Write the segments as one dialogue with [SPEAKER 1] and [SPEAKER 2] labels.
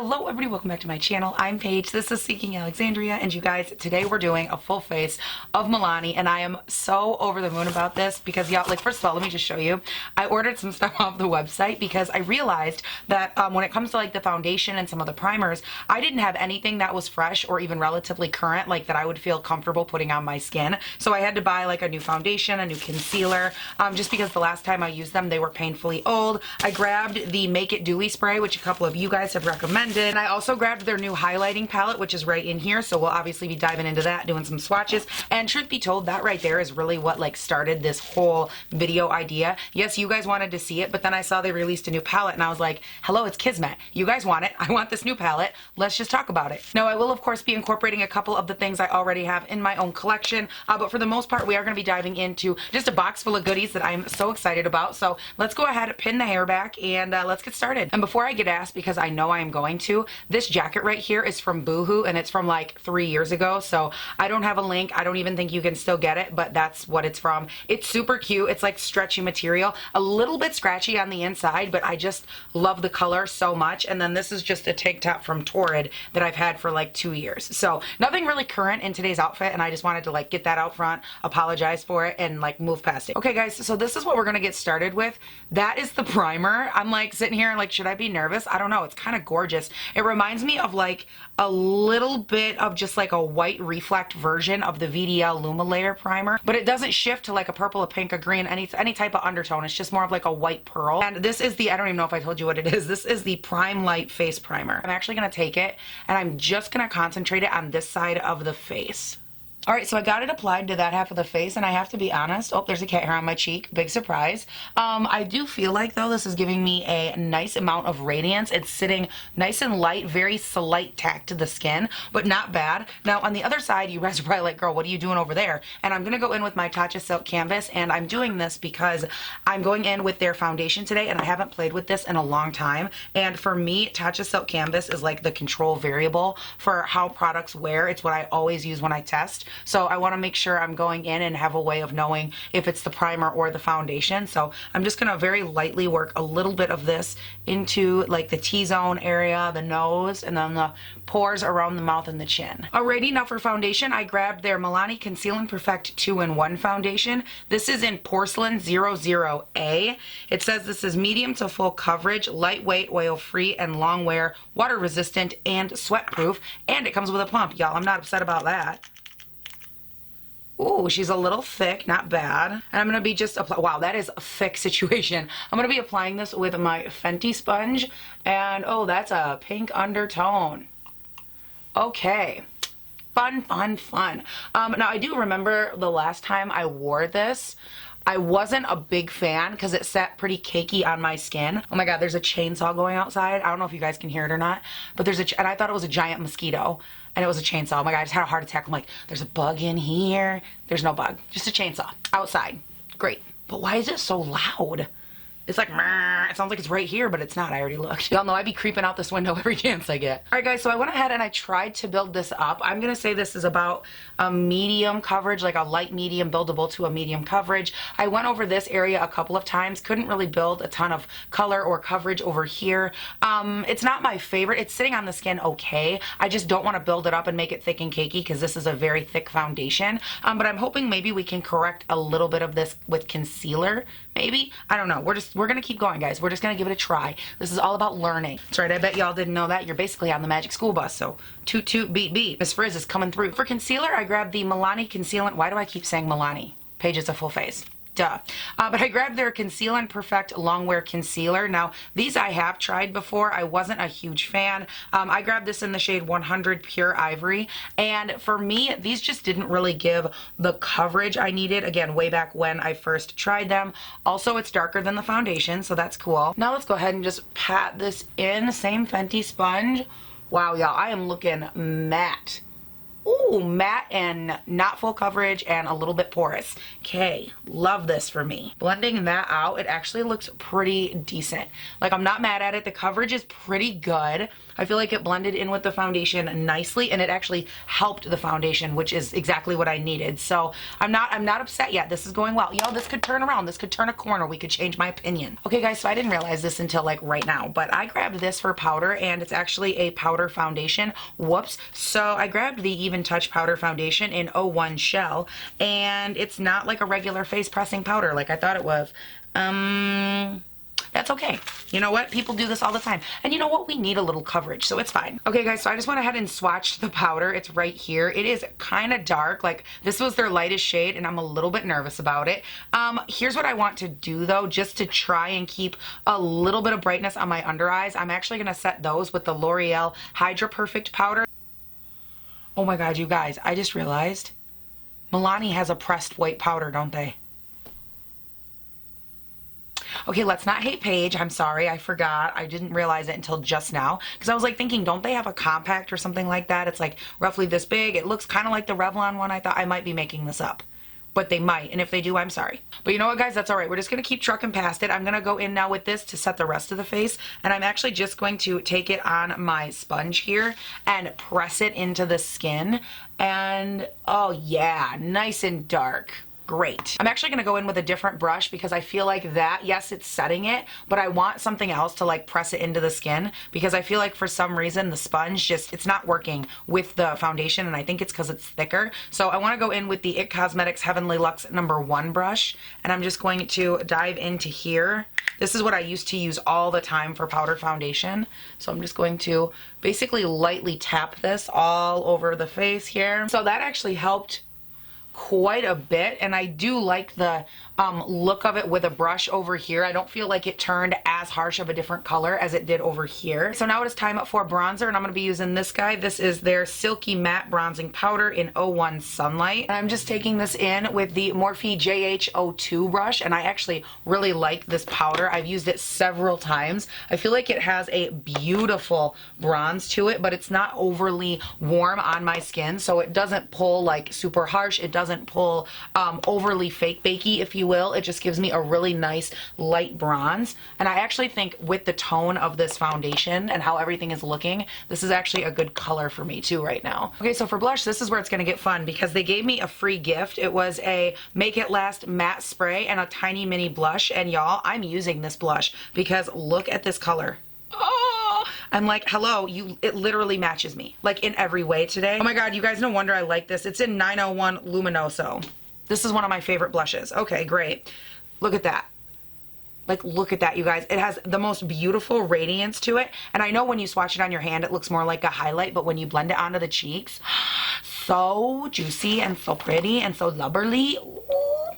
[SPEAKER 1] Hello everybody, welcome back to my channel. I'm Paige, this is Seeking Alexandria, and you guys, today we're doing a full face of Milani, and I am so over the moon about this because y'all, like, first of all, let me just show you. I ordered some stuff off the website because I realized that when it comes to like the foundation and some of the primers, I didn't have anything that was fresh or even relatively current, like that I would feel comfortable putting on my skin. So I had to buy like a new foundation, a new concealer, just because the last time I used them, they were painfully old. I grabbed the Make It Dewy spray, which a couple of you guys have recommended. And I also grabbed their new highlighting palette, which is right in here, so we'll obviously be diving into that, doing some swatches. And truth be told, that right there is really what like started this whole video idea. Yes, you guys wanted to see it, but then I saw they released a new palette and I was like, hello, it's Kismet. You guys want it. I want this new palette. Let's just talk about it. Now, I will of course be incorporating a couple of the things I already have in my own collection, but for the most part, we are going to be diving into just a box full of goodies that I'm so excited about. So let's go ahead, pin the hair back, and let's get started. And before I get asked, because I know I am going to, this jacket right here is from Boohoo, and it's from like 3 years ago, so I don't have a link. I don't even think you can still get it, but that's what it's from. It's super cute. It's like stretchy material, a little bit scratchy on the inside, but I just love the color so much. And then this is just a tank top from Torrid that I've had for like 2 years, so nothing really current in today's outfit, and I just wanted to like get that out front, apologize for it, and like move past it. Okay guys, so this is what we're gonna get started with. That is the primer. I'm like sitting here and like, should I be nervous? I don't know. It's kind of gorgeous. It reminds me of like a little bit of just like a white reflect version of the VDL Luma Layer primer, but it doesn't shift to like a purple, a pink, a green, any type of undertone. It's just more of like a white pearl. And this is the, I don't even know if I told you what it is. This is the Prime Light Face Primer. I'm actually going to take it and I'm just going to concentrate it on this side of the face. Alright, so I got it applied to that half of the face, and I have to be honest, oh, there's a cat hair on my cheek, big surprise. I do feel like, though, this is giving me a nice amount of radiance. It's sitting nice and light, very slight tack to the skin, but not bad. Now, on the other side, you guys are probably like, girl, what are you doing over there? And I'm going to go in with my Tatcha Silk Canvas, and I'm doing this because I'm going in with their foundation today, and I haven't played with this in a long time. And for me, Tatcha Silk Canvas is like the control variable for how products wear. It's what I always use when I test. So I want to make sure I'm going in and have a way of knowing if it's the primer or the foundation. So I'm just going to very lightly work a little bit of this into like the T-zone area, the nose, and then the pores around the mouth and the chin. Alrighty, now for foundation, I grabbed their Milani Conceal and Perfect 2-in-1 foundation. This is in Porcelain 00A. It says this is medium to full coverage, lightweight, oil-free, and long-wear, water-resistant, and sweat-proof. And it comes with a pump, y'all. I'm not upset about that. Ooh, she's a little thick, not bad. And I'm gonna be just wow, that is a thick situation. I'm gonna be applying this with my Fenty Sponge, and oh, that's a pink undertone. Okay. Fun, fun, fun. Now I do remember the last time I wore this, I wasn't a big fan because it sat pretty cakey on my skin. Oh my god, there's a chainsaw going outside. I don't know if you guys can hear it or not, but there's and I thought it was a giant mosquito, and it was a chainsaw. Oh my god, I just had a heart attack. I'm like, there's a bug in here. There's no bug, just a chainsaw outside. Great. But why is it so loud? It's like, it sounds like it's right here, but it's not. I already looked. Y'all know I'd be creeping out this window every chance I get. All right, guys, so I went ahead and I tried to build this up. I'm going to say this is about a medium coverage, like a light medium buildable to a medium coverage. I went over this area a couple of times. Couldn't really build a ton of color or coverage over here. It's not my favorite. It's sitting on the skin okay. I just don't want to build it up and make it thick and cakey because this is a very thick foundation. But I'm hoping maybe we can correct a little bit of this with concealer, maybe. I don't know. We're gonna keep going, guys. We're just gonna give it a try. This is all about learning. That's right, I bet y'all didn't know that. You're basically on the magic school bus, so toot toot beat beat. Miss Frizz is coming through. For concealer, I grabbed the Milani Concealant. Why do I keep saying Milani? Paige is a full face. Duh. But I grabbed their Conceal and Perfect Longwear Concealer. Now, these I have tried before. I wasn't a huge fan. I grabbed this in the shade 100 Pure Ivory. And for me, these just didn't really give the coverage I needed. Again, way back when I first tried them. Also, it's darker than the foundation, so that's cool. Now let's go ahead and just pat this in. Same Fenty Sponge. Wow, y'all, I am looking matte. Ooh, matte and not full coverage and a little bit porous. Okay, love this for me. Blending that out, it actually looks pretty decent. Like, I'm not mad at it. The coverage is pretty good. I feel like it blended in with the foundation nicely, and it actually helped the foundation, which is exactly what I needed. So I'm not upset yet. This is going well. You know, this could turn around. This could turn a corner. We could change my opinion. Okay, guys, so I didn't realize this until like right now, but I grabbed this for powder, and it's actually a powder foundation. Whoops. So I grabbed the Even Touch powder foundation in 01 Shell, and it's not like a regular face pressing powder like I thought it was. That's okay. You know what? People do this all the time. And you know what? We need a little coverage, so it's fine. Okay, guys, so I just went ahead and swatched the powder. It's right here. It is kind of dark. Like, this was their lightest shade, and I'm a little bit nervous about it. Here's what I want to do, though, just to try and keep a little bit of brightness on my under eyes. I'm actually going to set those with the L'Oreal Hydra Perfect powder. Oh my God, you guys, I just realized Milani has a pressed white powder, don't they? Okay, let's not hate Paige. I'm sorry, I forgot. I didn't realize it until just now. Because I was like thinking, don't they have a compact or something like that? It's like roughly this big. It looks kind of like the Revlon one. I thought I might be making this up. But they might, and if they do, I'm sorry. But you know what, guys? That's all right. We're just going to keep trucking past it. I'm going to go in now with this to set the rest of the face, and I'm actually just going to take it on my sponge here and press it into the skin, and oh yeah, nice and dark. Great. I'm actually going to go in with a different brush because I feel like that, yes, it's setting it, but I want something else to like press it into the skin because I feel like for some reason the sponge just, it's not working with the foundation, and I think it's because it's thicker. So I want to go in with the IT Cosmetics Heavenly Lux #1 brush, and I'm just going to dive into here. This is what I used to use all the time for powder foundation. So I'm just going to basically lightly tap this all over the face here. So that actually helped quite a bit, and I do like the look of it with a brush over here. I don't feel like it turned as harsh of a different color as it did over here. So now it is time for bronzer, and I'm going to be using this guy. This is their Silky Matte Bronzing Powder in 01 Sunlight. And I'm just taking this in with the Morphe JH02 brush, and I actually really like this powder. I've used it several times. I feel like it has a beautiful bronze to it, but it's not overly warm on my skin, so it doesn't pull like super harsh. It doesn't pull overly fake bakey, if you will. It just gives me a really nice light bronze, and I actually think with the tone of this foundation and how everything is looking, this is actually a good color for me too right now. Okay, so for blush, this is where it's going to get fun because they gave me a free gift. It was a Make It Last matte spray and a tiny mini blush, and y'all, I'm using this blush because look at this color. Oh, I'm like, hello, it literally matches me like in every way today. Oh my God, you guys, no wonder I like this. It's in 901 Luminoso. This is one of my favorite blushes. Okay, great. Look at that. Like, look at that, you guys. It has the most beautiful radiance to it. And I know when you swatch it on your hand, it looks more like a highlight, but when you blend it onto the cheeks, so juicy and so pretty and so lubberly. Ooh.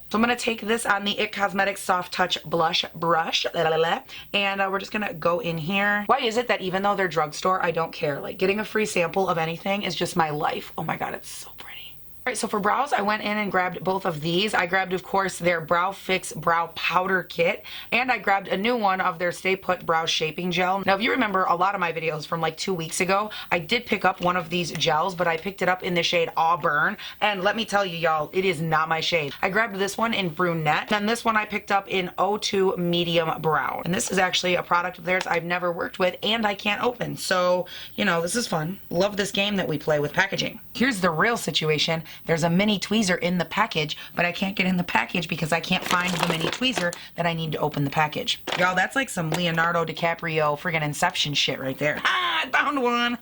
[SPEAKER 1] So I'm going to take this on the IT Cosmetics Soft Touch Blush Brush, and we're just going to go in here. Why is it that even though they're drugstore, I don't care? Like, getting a free sample of anything is just my life. Oh my God, it's so pretty. Alright, so for brows, I went in and grabbed both of these. I grabbed, of course, their Brow Fix Brow Powder Kit, and I grabbed a new one of their Stay Put Brow Shaping Gel. Now, if you remember a lot of my videos from like 2 weeks ago, I did pick up one of these gels, but I picked it up in the shade Auburn, and let me tell you, y'all, it is not my shade. I grabbed this one in Brunette, and this one I picked up in 02 Medium Brown. And this is actually a product of theirs I've never worked with, and I can't open. So, you know, this is fun. Love this game that we play with packaging. Here's the real situation. There's a mini tweezer in the package, but I can't get in the package because I can't find the mini tweezer that I need to open the package. Y'all, that's like some Leonardo DiCaprio friggin' Inception shit right there. Ah, I found one.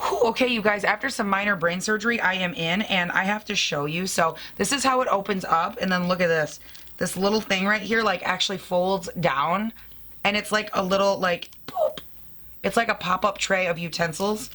[SPEAKER 1] Whew, okay, you guys, after some minor brain surgery, I am in, and I have to show you. So this is how it opens up, and then look at this. This little thing right here, like, actually folds down, and it's like a little, like, boop. It's like a pop-up tray of utensils,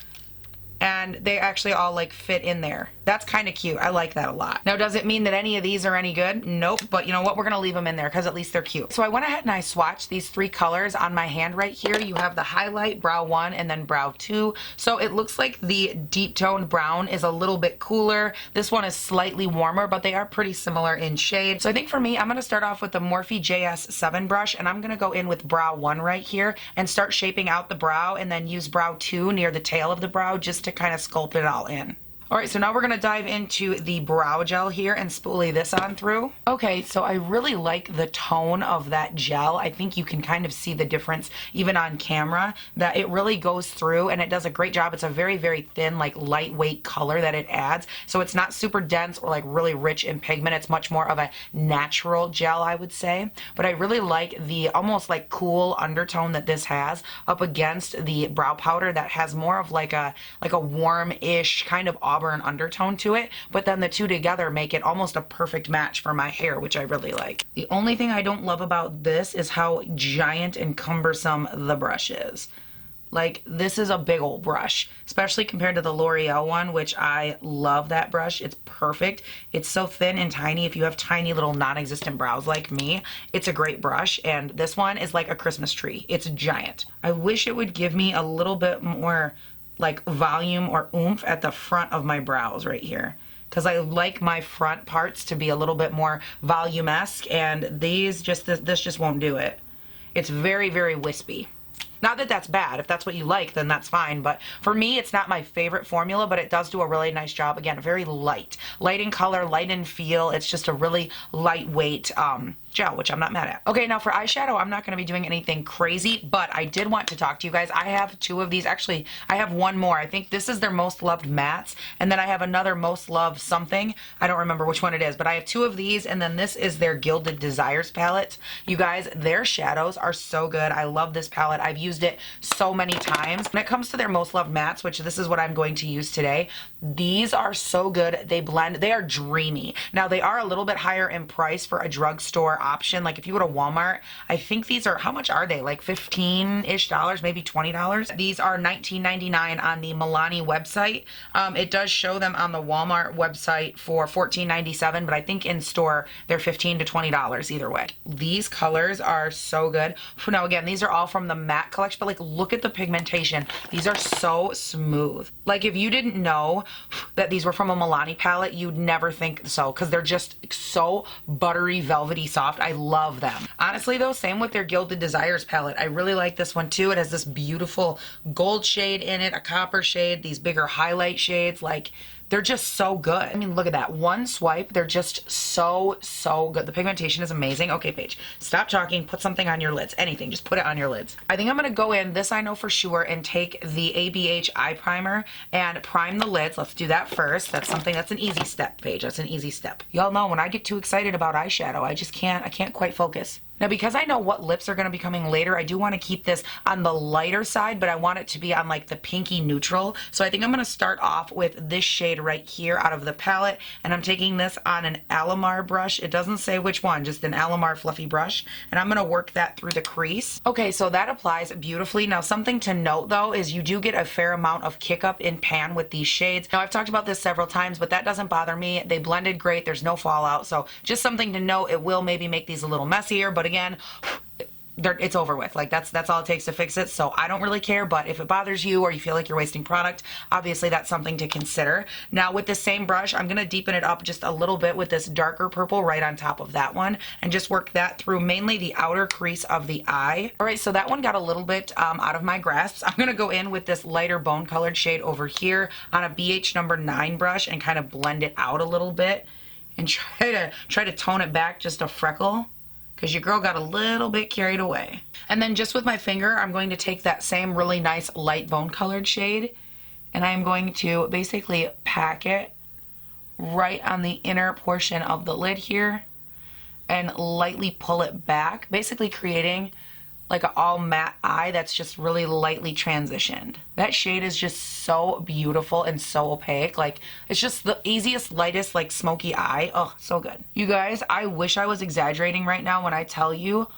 [SPEAKER 1] and they actually all, like, fit in there. That's kind of cute. I like that a lot. Now, does it mean that any of these are any good? Nope. But you know what? We're going to leave them in there because at least they're cute. So I went ahead and I swatched these 3 colors on my hand right here. You have the highlight, brow 1, and then brow 2. So it looks like the deep toned brown is a little bit cooler. This one is slightly warmer, but they are pretty similar in shade. So I think for me, I'm going to start off with the Morphe JS7 brush, and I'm going to go in with brow 1 right here and start shaping out the brow, and then use brow 2 near the tail of the brow just to kind of sculpt it all in. Alright, so now we're going to dive into the brow gel here and spoolie this on through. Okay, so I really like the tone of that gel. I think you can kind of see the difference even on camera, that it really goes through and it does a great job. It's a very, very thin, like lightweight color that it adds. So it's not super dense or like really rich in pigment. It's much more of a natural gel, I would say. But I really like the almost like cool undertone that this has up against the brow powder that has more of like a warm-ish kind of auburn undertone to it, but then the two together make it almost a perfect match for my hair, which I really like. The only thing I don't love about this is how giant and cumbersome the brush is. Like, this is a big old brush, especially compared to the L'Oreal one, which I love that brush. It's perfect. It's so thin and tiny. If you have tiny little non-existent brows like me, it's a great brush. And this one is like a Christmas tree. It's giant. I wish it would give me a little bit more like volume or oomph at the front of my brows right here, because I like my front parts to be a little bit more volume-esque, and this just won't do it. It's very, very wispy. Not that that's bad. If that's what you like, then that's fine. But for me, it's not my favorite formula, but it does do a really nice job. Again, very light. Light in color, light in feel. It's just a really lightweight gel, which I'm not mad at. Okay, now for eyeshadow, I'm not going to be doing anything crazy, but I did want to talk to you guys. I have 2 of these. Actually, I have one more. I think this is their most loved mattes, and then I have another most loved something. I don't remember which one it is, but I have 2 of these, and then this is their Gilded Desires palette. You guys, their shadows are so good. I love this palette. I've used it so many times. When it comes to their most loved mattes, which this is what I'm going to use today, these are so good. They blend. They are dreamy. Now, they are a little bit higher in price for a drugstore option. Like if you go to Walmart, I think these are, how much are they? Like $15-ish, maybe $20. These are $19.99 on the Milani website. It does show them on the Walmart website for $14.97, but I think in store they're $15 to $20 either way. These colors are so good. Now again, these are all from the matte collection, but like look at the pigmentation. These are so smooth. Like if you didn't know that these were from a Milani palette, you'd never think so, because they're just so buttery, velvety soft. I love them. Honestly though, same with their Gilded Desires palette. I really like this one too. It has this beautiful gold shade in it, a copper shade, these bigger highlight shades. Like, they're just so good. I mean, look at that. One swipe, they're just so, so good. The pigmentation is amazing. Okay, Paige, stop talking. Put something on your lids. Anything. Just put it on your lids. I think I'm going to go in, this I know for sure, and take the ABH Eye Primer and prime the lids. Let's do that first. That's an easy step, Paige. That's an easy step. Y'all know when I get too excited about eyeshadow, I can't quite focus. Now, because I know what lips are going to be coming later, I do want to keep this on the lighter side, but I want it to be on like the pinky neutral. So I think I'm going to start off with this shade right here out of the palette, and I'm taking this on an Alamar brush. It doesn't say which one, just an Alamar fluffy brush, and I'm going to work that through the crease. Okay, so that applies beautifully. Now, something to note though is you do get a fair amount of kick up in pan with these shades. Now, I've talked about this several times, but that doesn't bother me. They blended great. There's no fallout. So just something to note. It will maybe make these a little messier, but again, it's over with. Like that's all it takes to fix it. So I don't really care, but if it bothers you or you feel like you're wasting product, obviously that's something to consider. Now with the same brush, I'm going to deepen it up just a little bit with this darker purple right on top of that one, and just work that through mainly the outer crease of the eye. All right, so that one got a little bit out of my grasp. I'm going to go in with this lighter bone colored shade over here on a BH number 9 brush and kind of blend it out a little bit and try to tone it back just a freckle, because your girl got a little bit carried away. And then just with my finger, I'm going to take that same really nice light bone colored shade, and I'm going to basically pack it right on the inner portion of the lid here and lightly pull it back, basically creating like an all matte eye that's just really lightly transitioned. That shade is just so beautiful and so opaque. Like, it's just the easiest, lightest, like smoky eye. Oh, so good. You guys, I wish I was exaggerating right now when I tell you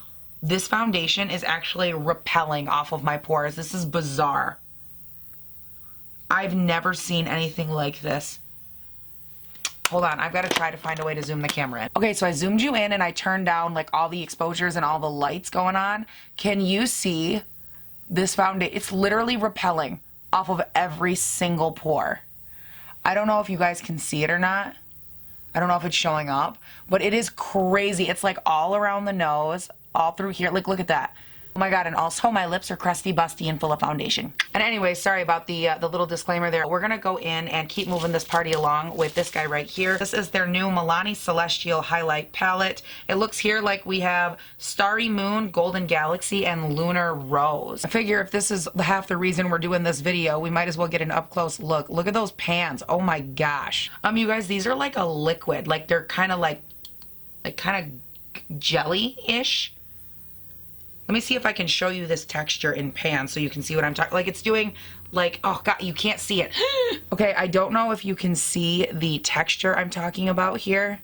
[SPEAKER 1] this foundation is actually repelling off of my pores. This is bizarre. I've never seen anything like this. Hold on, I've got to try to find a way to zoom the camera in. Okay, so I zoomed you in and I turned down like all the exposures and all the lights going on. Can you see this foundation? It's literally repelling off of every single pore. I don't know if you guys can see it or not. I don't know if it's showing up, but it is crazy. It's like all around the nose, all through here. Like, look at that. Oh my God, and also my lips are crusty, busty, and full of foundation. And anyway, sorry about the little disclaimer there. We're gonna go in and keep moving this party along with this guy right here. This is their new Milani Celestial Highlight Palette. It looks here like we have Starry Moon, Golden Galaxy, and Lunar Rose. I figure if this is half the reason we're doing this video, we might as well get an up-close look. Look at those pans, oh my gosh. You guys, these are like a liquid. Like they're kind of like kind of jelly-ish. Let me see if I can show you this texture in pan so you can see what I'm talking. Like it's doing like, oh God, you can't see it. Okay, I don't know if you can see the texture I'm talking about here.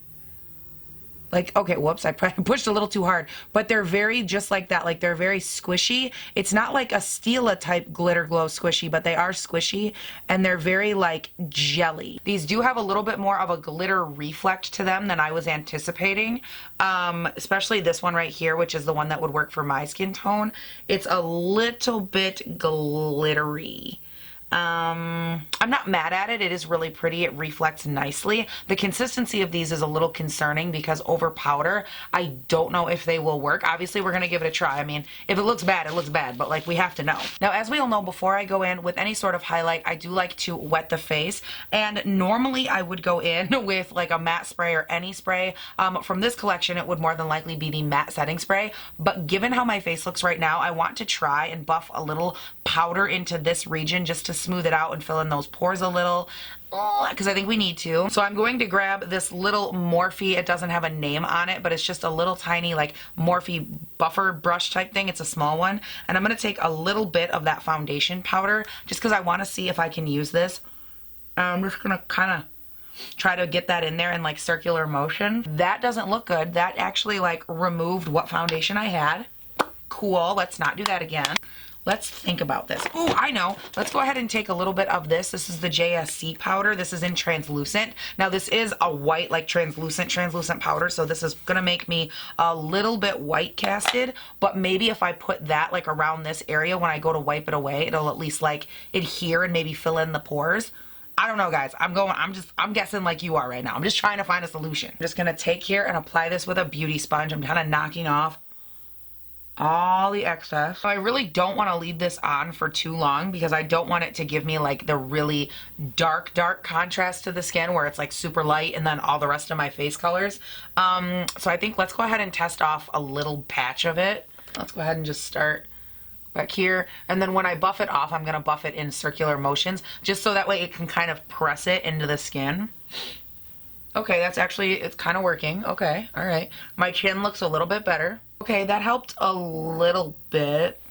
[SPEAKER 1] Like, okay, whoops, I pushed a little too hard. But they're very just like that. Like they're very squishy. It's not like a Stila type glitter glow squishy, but they are squishy and they're very like jelly. These do have a little bit more of a glitter reflect to them than I was anticipating. Especially this one right here, which is the one that would work for my skin tone. It's a little bit glittery. I'm not mad at it. It is really pretty. It reflects nicely. The consistency of these is a little concerning because over powder, I don't know if they will work. Obviously, we're going to give it a try. I mean, if it looks bad, it looks bad, but like we have to know. Now, as we all know, before I go in with any sort of highlight, I do like to wet the face. And normally I would go in with like a matte spray or any spray. From this collection, it would more than likely be the matte setting spray. But given how my face looks right now, I want to try and buff a little powder into this region just to smooth it out and fill in those pores a little, because I think we need to. So I'm going to grab this little Morphe. It doesn't have a name on it, but it's just a little tiny like Morphe buffer brush type thing. It's a small one. And I'm going to take a little bit of that foundation powder just because I want to see if I can use this. I'm just going to kind of try to get that in there in like circular motion. That doesn't look good. That actually like removed what foundation I had. Cool. Let's not do that again. Let's think about this. Oh, I know. Let's go ahead and take a little bit of this. This is the JSC powder. This is in translucent. Now this is a white, like translucent powder. So this is going to make me a little bit white casted. But maybe if I put that like around this area when I go to wipe it away, it'll at least like adhere and maybe fill in the pores. I don't know, guys. I'm guessing like you are right now. I'm just trying to find a solution. I'm just going to take here and apply this with a beauty sponge. I'm kind of knocking off all the excess. So I really don't want to leave this on for too long because I don't want it to give me like the really dark contrast to the skin where it's like super light and then all the rest of my face colors. So I think let's go ahead and test off a little patch of it. Let's go ahead and just start back here. And then when I buff it off, I'm going to buff it in circular motions just so that way it can kind of press it into the skin. Okay, that's actually, it's kind of working. Okay, all right. My chin looks a little bit better. Okay, that helped a little bit.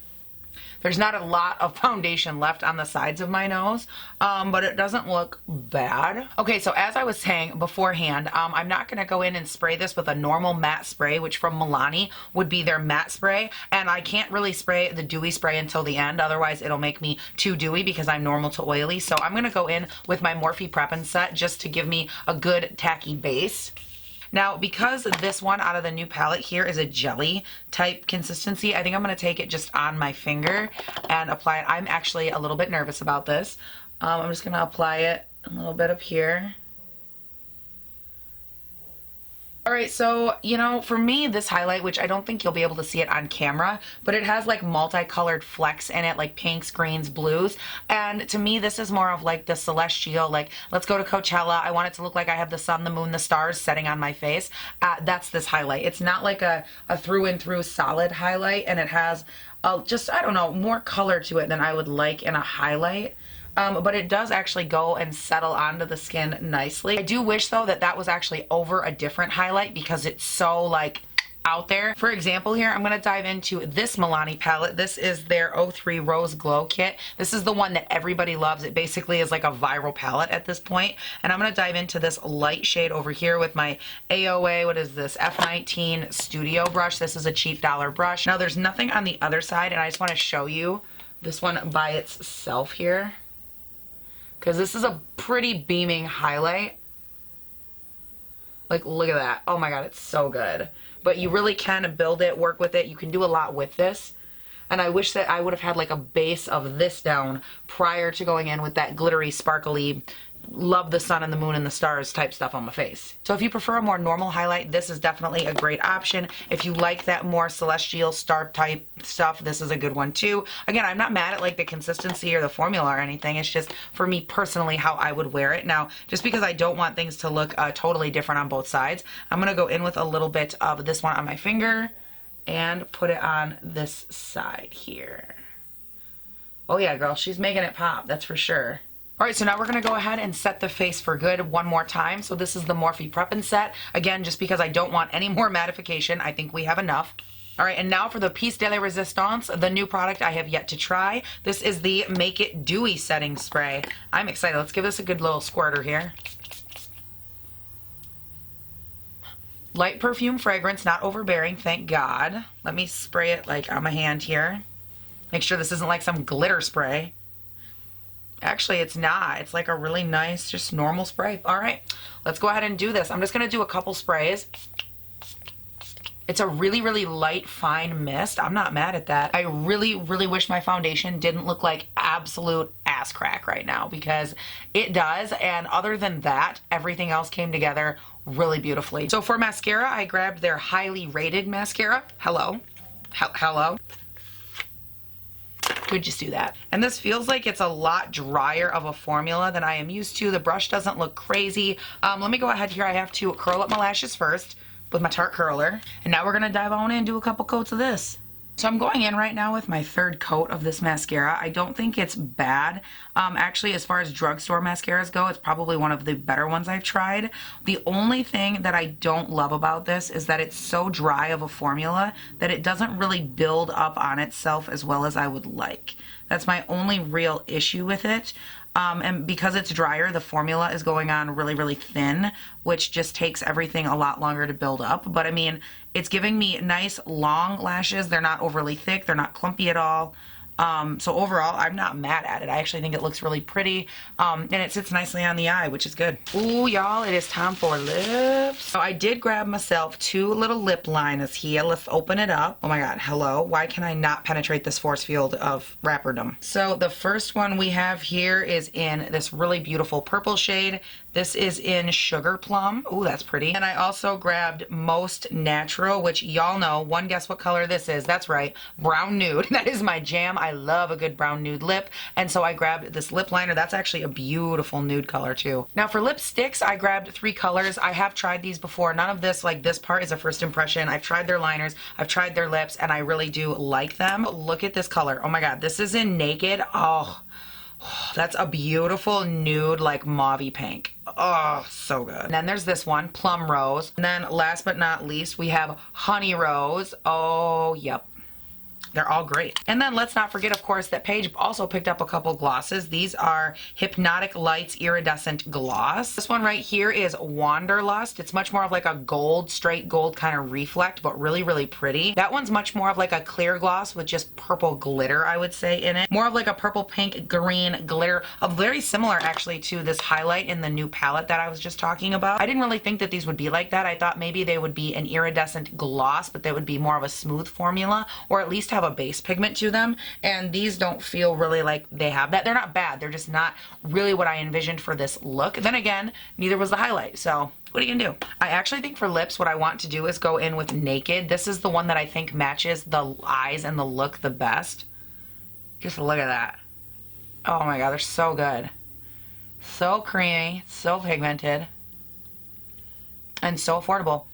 [SPEAKER 1] There's not a lot of foundation left on the sides of my nose, but it doesn't look bad. Okay, so as I was saying beforehand, I'm not going to go in and spray this with a normal matte spray, which from Milani would be their matte spray, and I can't really spray the dewy spray until the end, otherwise it'll make me too dewy because I'm normal to oily. So I'm going to go in with my Morphe Prep and Set just to give me a good tacky base. Now, because this one out of the new palette here is a jelly type consistency, I think I'm going to take it just on my finger and apply it. I'm actually a little bit nervous about this. I'm just going to apply it a little bit up here. Alright, so, you know, for me, this highlight, which I don't think you'll be able to see it on camera, but it has like multicolored flecks in it, like pinks, greens, blues, and to me, this is more of like the celestial, like, let's go to Coachella, I want it to look like I have the sun, the moon, the stars setting on my face. That's this highlight. It's not like a through and through solid highlight, and it has just, I don't know, more color to it than I would like in a highlight. But it does actually go and settle onto the skin nicely. I do wish though that that was actually over a different highlight because it's so like out there. For example here, I'm going to dive into this Milani palette. This is their 03 Rose Glow Kit. This is the one that everybody loves. It basically is like a viral palette at this point. And I'm going to dive into this light shade over here with my AOA, what is this, F19 Studio Brush. This is a cheap dollar brush. Now there's nothing on the other side, and I just want to show you this one by itself here, because this is a pretty beaming highlight. Like, look at that. Oh my God, it's so good. But you really can build it, work with it. You can do a lot with this. And I wish that I would have had like a base of this down prior to going in with that glittery, sparkly, love the sun and the moon and the stars type stuff on my face. So if you prefer a more normal highlight, this is definitely a great option. If you like that more celestial star type stuff, this is a good one too. Again, I'm not mad at like the consistency or the formula or anything. It's just for me personally how I would wear it. Now, just because I don't want things to look totally different on both sides, I'm going to go in with a little bit of this one on my finger and put it on this side here. Oh yeah, girl, she's making it pop, that's for sure. All right, so now we're gonna go ahead and set the face for good one more time. So this is the Morphe Prep and Set. Again, just because I don't want any more mattification, I think we have enough. All right, and now for the piece de la resistance, the new product I have yet to try. This is the Make It Dewy Setting Spray. I'm excited. Let's give this a good little squirter here. Light perfume fragrance, not overbearing, thank God. Let me spray it like on my hand here. Make sure this isn't like some glitter spray. Actually, it's not. It's like a really nice, just normal spray. All right, let's go ahead and do this. I'm just gonna do a couple sprays. It's a really, really light, fine mist. I'm not mad at that. I really, really wish my foundation didn't look like absolute ass crack right now, because it does. And other than that, everything else came together really beautifully. So for mascara, I grabbed their highly rated mascara. Hello. Hello. Could just do that. And this feels like it's a lot drier of a formula than I am used to. The brush doesn't look crazy. Let me go ahead here. I have to curl up my lashes first with my Tarte curler. And now we're gonna dive on in and do a couple coats of this. So I'm going in right now with my third coat of this mascara. I don't think it's bad. Actually, as far as drugstore mascaras go, it's probably one of the better ones I've tried. The only thing that I don't love about this is that it's so dry of a formula that it doesn't really build up on itself as well as I would like. That's my only real issue with it. And because it's drier, the formula is going on really, really thin, which just takes everything a lot longer to build up. But I mean, it's giving me nice long lashes. They're not overly thick. They're not clumpy at all. So overall, I'm not mad at it. I actually think it looks really pretty. And it sits nicely on the eye, which is good. Ooh, y'all, it is time for lips. So I did grab myself 2 little lip liners here. Let's open it up. Oh my God, hello. Why can I not penetrate this force field of rapperdom? So the first one we have here is in this really beautiful purple shade. This is in Sugar Plum. Ooh, that's pretty. And I also grabbed Most Natural, which y'all know. One guess what color this is. That's right, brown nude. That is my jam. I love a good brown nude lip. And so I grabbed this lip liner. That's actually a beautiful nude color too. Now for lipsticks, I grabbed 3 colors. I have tried these before. None of this, like this part is a first impression. I've tried their liners, I've tried their lips, and I really do like them. Look at this color. Oh my God, this is in Naked. Oh, that's a beautiful nude, like mauve pink. Oh, so good. And then there's this one, Plum Rose. And then last but not least, we have Honey Rose. Oh, yep. They're all great. And then let's not forget, of course, that Paige also picked up a couple glosses. These are Hypnotic Lights Iridescent Gloss. This one right here is Wanderlust. It's much more of like a gold, straight gold kind of reflect, but really, really pretty. That one's much more of like a clear gloss with just purple glitter, I would say, in it. More of like a purple, pink, green glitter. Very similar, actually, to this highlight in the new palette that I was just talking about. I didn't really think that these would be like that. I thought maybe they would be an iridescent gloss, but they would be more of a smooth formula, or at least have a base pigment to them, and these don't feel really like they have that. They're not bad, they're just not really what I envisioned for this look. Then again, neither was the highlight, so what are you gonna do? I actually think for lips, what I want to do is go in with Naked. This is the one that I think matches the eyes and the look the best. Just look at that. Oh my God, they're so good. So creamy, so pigmented, and so affordable.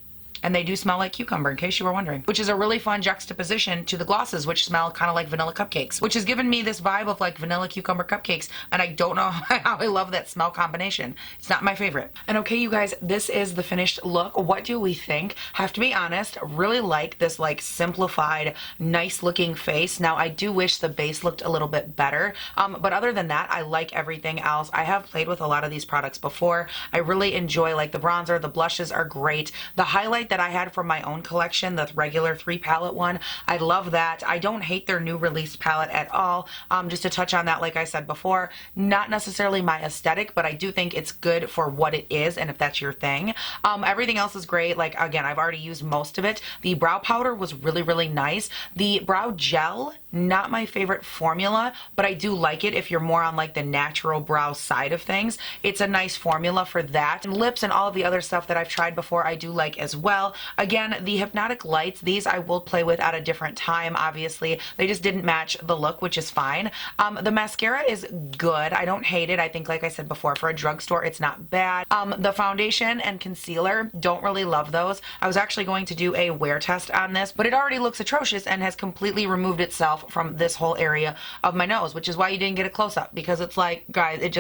[SPEAKER 1] And they do smell like cucumber, in case you were wondering, which is a really fun juxtaposition to the glosses, which smell kind of like vanilla cupcakes, which has given me this vibe of like vanilla cucumber cupcakes. And I don't know how I love that smell combination. It's not my favorite. And okay, you guys, this is the finished look. What do we think? Have to be honest, really like this like simplified, nice looking face. Now I do wish the base looked a little bit better. But other than that, I like everything else. I have played with a lot of these products before. I really enjoy like the bronzer, the blushes are great. The highlights highlight that I had from my own collection, the regular 3 palette one. I love that. I don't hate their new release palette at all. Just to touch on that, like I said before, not necessarily my aesthetic, but I do think it's good for what it is, and if that's your thing. Everything else is great. Like, again, I've already used most of it. The brow powder was really, really nice. The brow gel, not my favorite formula, but I do like it if you're more on like the natural brow side of things. It's a nice formula for that. And lips and all of the other stuff that I've tried before, I do like as well. Again, the Hypnotic lights, these I will play with at a different time, obviously. They just didn't match the look, which is fine. The mascara is good. I don't hate it. I think, like I said before, for a drugstore, it's not bad. The foundation and concealer, don't really love those. I was actually going to do a wear test on this, but it already looks atrocious and has completely removed itself from this whole area of my nose, which is why you didn't get a close-up, because it's like, guys, it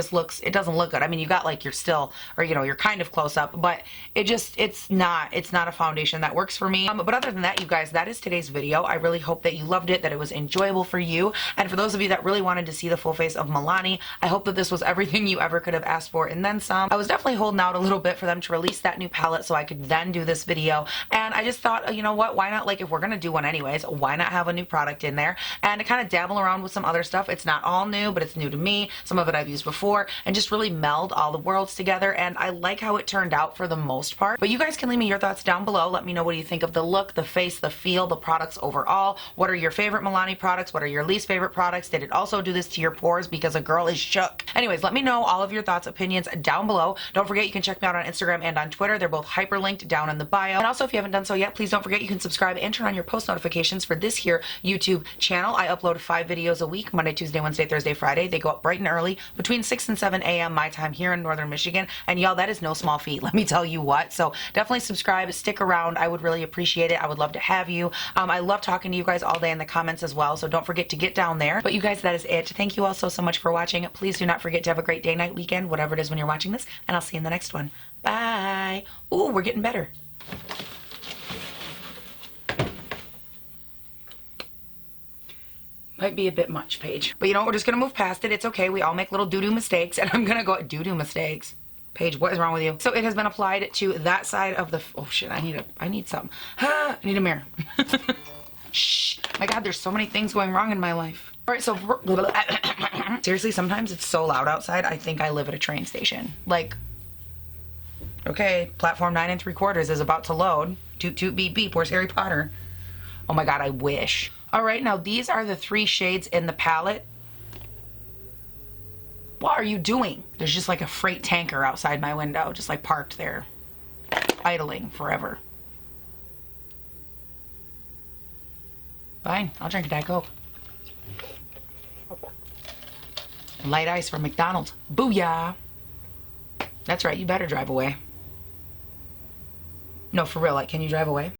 [SPEAKER 1] doesn't look good. I mean, you got like your still, or you know, you're kind of close-up, but it's not a foundation that works for me. But other than that, you guys, that is today's video. I really hope that you loved it, that it was enjoyable for you, and for those of you that really wanted to see the full face of Milani, I hope that this was everything you ever could have asked for and then some. I was definitely holding out a little bit for them to release that new palette so I could then do this video, and I just thought, you know what, why not, like, if we're gonna do one anyways, why not have a new product in there and to kind of dabble around with some other stuff. It's not all new, but it's new to me. Some of it I've used before, and just really meld all the worlds together, and I like how it turned out for the most part. But you guys can leave me your thoughts down below. Let me know what you think of the look, the face, the feel, the products overall. What are your favorite Milani products? What are your least favorite products? Did it also do this to your pores because a girl is shook? Anyways, let me know all of your thoughts, opinions down below. Don't forget you can check me out on Instagram and on Twitter. They're both hyperlinked down in the bio. And also, if you haven't done so yet, please don't forget you can subscribe and turn on your post notifications for this here YouTube channel. I upload 5 videos a week, Monday, Tuesday, Wednesday, Thursday, Friday. They go up bright and early between 6 and 7 a.m. my time here in Northern Michigan. And y'all, that is no small feat, let me tell you what. So definitely subscribe, stick around. I would really appreciate it. I would love to have you. I love talking to you guys all day in the comments as well. So don't forget to get down there. But you guys, that is it. Thank you all so much for watching. Please do not forget to have a great day, night, weekend, whatever it is when you're watching this. And I'll see you in the next one. Bye. Ooh, we're getting better. Might be a bit much, Paige. But you know what? We're just going to move past it. It's okay. We all make little doo-doo mistakes. And I'm going to go doo-doo mistakes. Paige, what is wrong with you? So it has been applied to that side of the... Oh, shit. I need something. I need a mirror. Shh. My God, there's so many things going wrong in my life. All right, so... Seriously, sometimes it's so loud outside. I think I live at a train station. Like... Okay, platform 9 3/4 is about to load. Toot toot beep beep. Where's Harry Potter? Oh my God, I wish. All right, now these are the 3 shades in the palette. What are you doing? There's just like a freight tanker outside my window, just like parked there, idling forever. Fine, I'll drink a Diet Coke. Light ice from McDonald's. Booyah. That's right, you better drive away. No, for real, like, can you drive away?